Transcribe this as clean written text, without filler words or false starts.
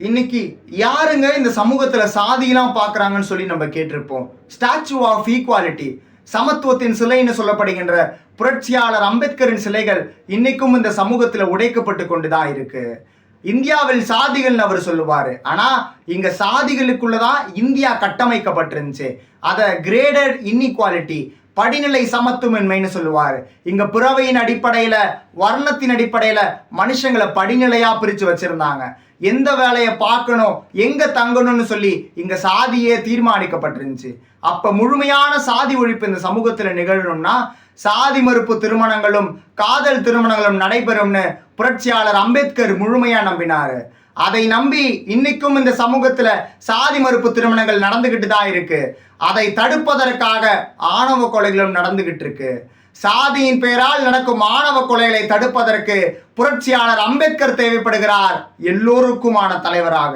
இன்னைக்கு யாருங்க இந்த சமூகத்துல சாதியெல்லாம் பார்க்கறாங்கன்னு சொல்லி நம்ம கேட்டிருப்போம். ஸ்டாச்சு ஆஃப் ஈக்குவாலிட்டி, சமத்துவத்தின் சிலைன்னு சொல்லப்படுகின்ற புரட்சியாளர் அம்பேத்கரின் சிலைகள் இன்னைக்கும் இந்த சமூகத்துல உடைக்கப்பட்டு கொண்டுதான் இருக்கு. இந்தியாவில் சாதிகள்னு அவர் சொல்லுவாரு. ஆனா இங்க சாதிகளுக்குள்ளதான் இந்தியா கட்டமைக்கப்பட்டிருந்துச்சு. அத கிரேடட் இன்இக்வாலிட்டி, படிநிலை சமத்துவமின்மைன்னு சொல்லுவாரு. இங்க பிறவையின் அடிப்படையில, வர்ணத்தின் அடிப்படையில மனுஷங்களை படிநிலையா பிரிச்சு வச்சிருந்தாங்க. எந்த வேலையை பார்க்கணும், எங்க தங்கணும்னு சொல்லி இங்க சாதியே தீர்மானிக்கப்பட்டிருந்துச்சு. அப்ப முழுமையான சாதி ஒழிப்பு இந்த சமூகத்துல நிகழணும்னா சாதி மறுப்பு திருமணங்களும் காதல் திருமணங்களும் நடைபெறும்னு புரட்சியாளர் அம்பேத்கர் முழுமையா நம்பினாரு. அதை நம்பி இன்னைக்கும் இந்த சமூகத்துல சாதி மறுப்பு திருமணங்கள் நடந்துகிட்டு தான் இருக்கு. அதை தடுப்பதற்காக ஆணவ கொலைகளும் நடந்துகிட்டு இருக்கு. சாதியின் பெயரால் நடக்கும் ஆணவ கொலைகளை தடுப்பதற்கு புரட்சியாளர் அம்பேத்கர் தேவைப்படுகிறார், எல்லோருக்குமான தலைவராக.